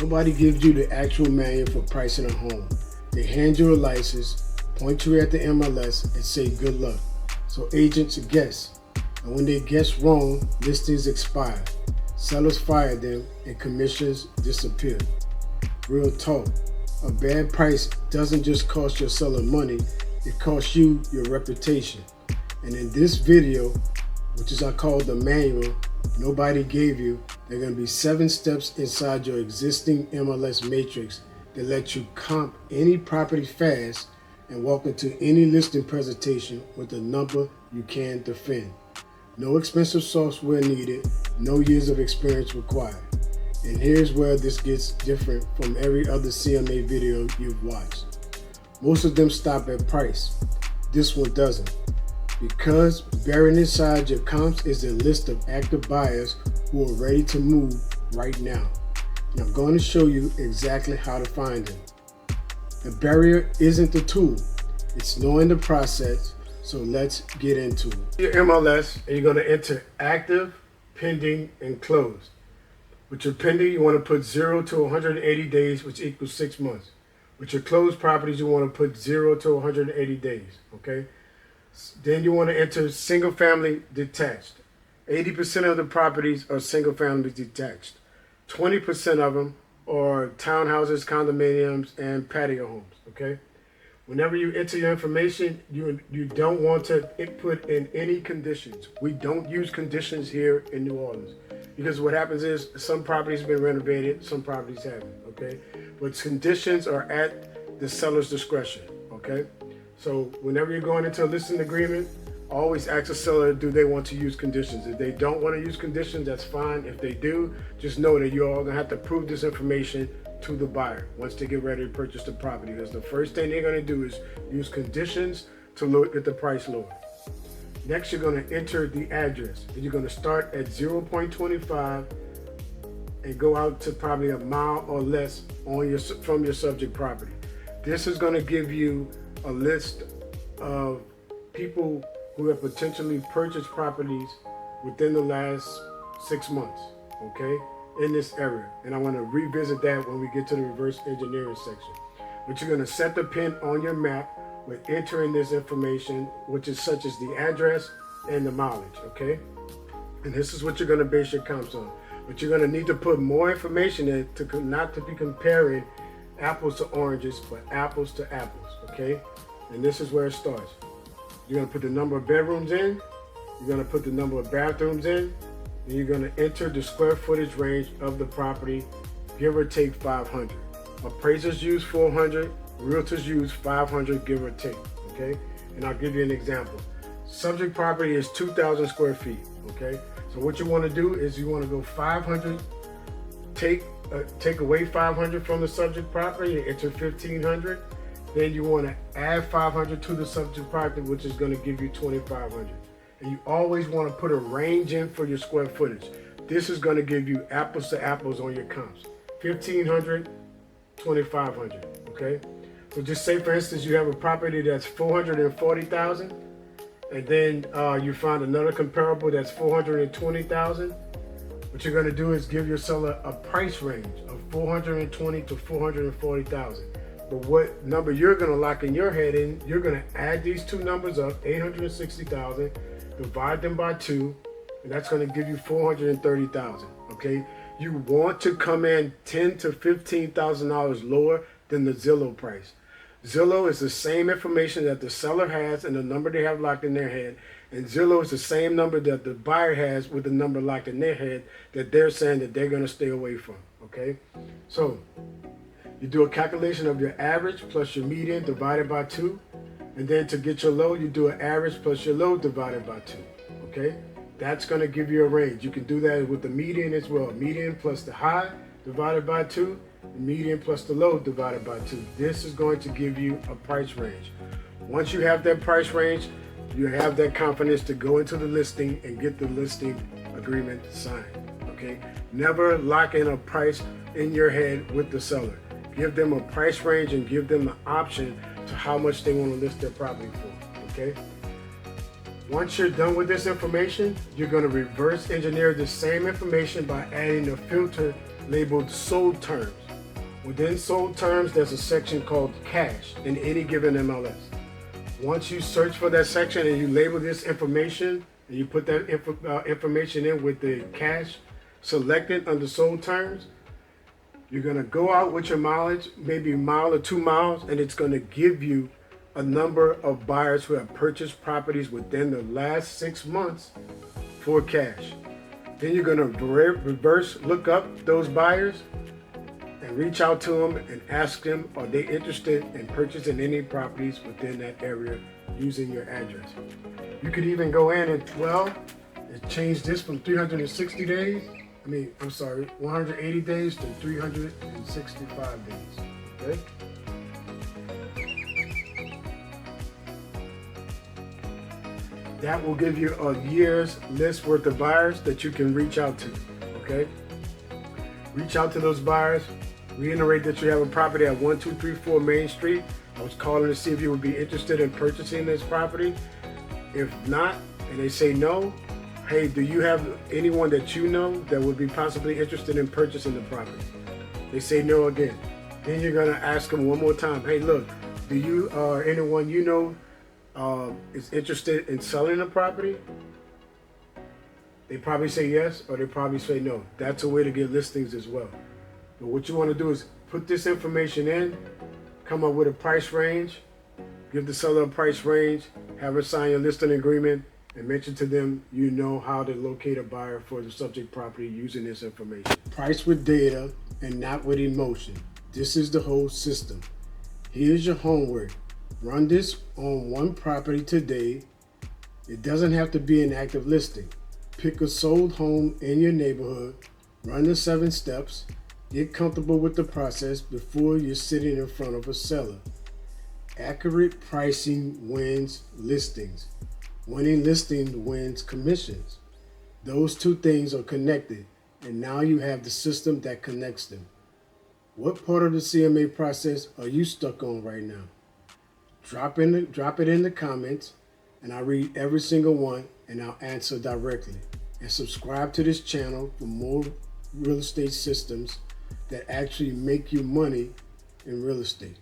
Nobody gives you the actual manual for pricing a home. They hand you a license, point you at the MLS, and say good luck. So agents guess. And when they guess wrong, listings expire. Sellers fire them and commissions disappear. Real talk. A bad price doesn't just cost your seller money, it costs you your reputation. And in this video, which is I call the manual nobody gave you, there are going to be 7 steps inside your existing MLS matrix that let you comp any property fast and walk into any listing presentation with a number you can defend. No expensive software needed, no years of experience required. And here's where this gets different from every other CMA video you've watched. Most of them stop at price. This one doesn't. Because buried inside your comps is a list of active buyers who are ready to move right now. And I'm going to show you exactly how to find them. The barrier isn't the tool, it's knowing the process, so let's get into it. Your MLS, and you're going to enter active, pending, and closed. With your pending, you want to put 0 to 180 days, which equals 6 months. With your closed properties, you want to put 0 to 180 days, okay? Then you want to enter single family detached. 80% of the properties are single family detached. 20% of them are townhouses, condominiums, and patio homes, okay? Whenever you enter your information, you don't want to put in any conditions. We don't use conditions here in New Orleans because what happens is some properties have been renovated, some properties haven't, okay? But conditions are at the seller's discretion, okay? So whenever you're going into a listing agreement, always ask the seller, do they want to use conditions? If they don't want to use conditions, that's fine. If they do, just know that you're all going to have to prove this information to the buyer once they get ready to purchase the property. Because the first thing they're going to do is use conditions to get the price lower. Next, you're going to enter the address. And you're going to start at 0.25 and go out to probably a mile or less from your subject property. This is going to give you a list of people who have potentially purchased properties within the last 6 months, okay, in this area. And I want to revisit that when we get to the reverse engineering section. But you're going to set the pin on your map with entering this information, which is such as the address and the mileage, okay? And this is what you're going to base your comps on. But you're going to need to put more information in to not to be comparing apples to oranges, but apples to apples, okay? And this is where it starts. You're going to put the number of bedrooms in, you're going to put the number of bathrooms in, and you're going to enter the square footage range of the property, give or take 500. Appraisers use 400, realtors use 500, give or take, okay? And I'll give you an example. Subject property is 2,000 square feet, okay? So what you want to do is you want to go 500, take away 500 from the subject property and enter 1,500. Then you want to add 500 to the subject property, which is going to give you 2,500. And you always want to put a range in for your square footage. This is going to give you apples to apples on your comps. 1,500, 2,500, okay? So just say, for instance, you have a property that's 440,000, and then you find another comparable that's 420,000. What you're going to do is give your seller a price range of 420 to 440,000. But what number you're going to lock in your head in, you're going to add these two numbers up, 860,000, divide them by 2, and that's going to give you 430,000, okay? You want to come in $10,000 to $15,000 lower than the Zillow price. Zillow is the same information that the seller has and the number they have locked in their head, and Zillow is the same number that the buyer has with the number locked in their head that they're saying that they're going to stay away from, okay? So you do a calculation of your average plus your median divided by 2. And then to get your low, you do an average plus your low divided by 2. Okay? That's going to give you a range. You can do that with the median as well. Median plus the high divided by 2. The median plus the low divided by 2. This is going to give you a price range. Once you have that price range, you have that confidence to go into the listing and get the listing agreement signed. Okay? Never lock in a price in your head with the seller. Give them a price range and give them the option to how much they want to list their property for, okay? Once you're done with this information, you're going to reverse engineer the same information by adding a filter labeled sold terms. Within sold terms, there's a section called cash in any given MLS. Once you search for that section and you label this information and you put that information in with the cash selected under sold terms, you're going to go out with your mileage, maybe a mile or 2 miles, and it's going to give you a number of buyers who have purchased properties within the last 6 months for cash. Then you're going to reverse look up those buyers and reach out to them and ask them, are they interested in purchasing any properties within that area using your address. You could even go in and, and change this from 360 days, 180 days to 365 days, okay? That will give you a year's list worth of buyers that you can reach out to, okay? Reach out to those buyers. Reiterate that you have a property at 1234 Main Street. I was calling to see if you would be interested in purchasing this property. If not, and they say no, hey, do you have anyone that you know that would be possibly interested in purchasing the property? They say no again. Then you're gonna ask them one more time, hey, look, do you or anyone you know is interested in selling the property? They probably say yes, or they probably say no. That's a way to get listings as well. But what you want to do is put this information in, come up with a price range, give the seller a price range, have her sign your listing agreement, and mention to them you know how to locate a buyer for the subject property using this information. Price with data and not with emotion. This is the whole system. Here's your homework. Run this on one property today. It doesn't have to be an active listing. Pick a sold home in your neighborhood, run the 7 steps, get comfortable with the process before you're sitting in front of a seller. Accurate pricing wins listings. Winning listings wins commissions. Those two things are connected, and now you have the system that connects them. What part of the CMA process are you stuck on right now? Drop it in the comments, and I'll read every single one and I'll answer directly. And subscribe to this channel for more real estate systems that actually make you money in real estate.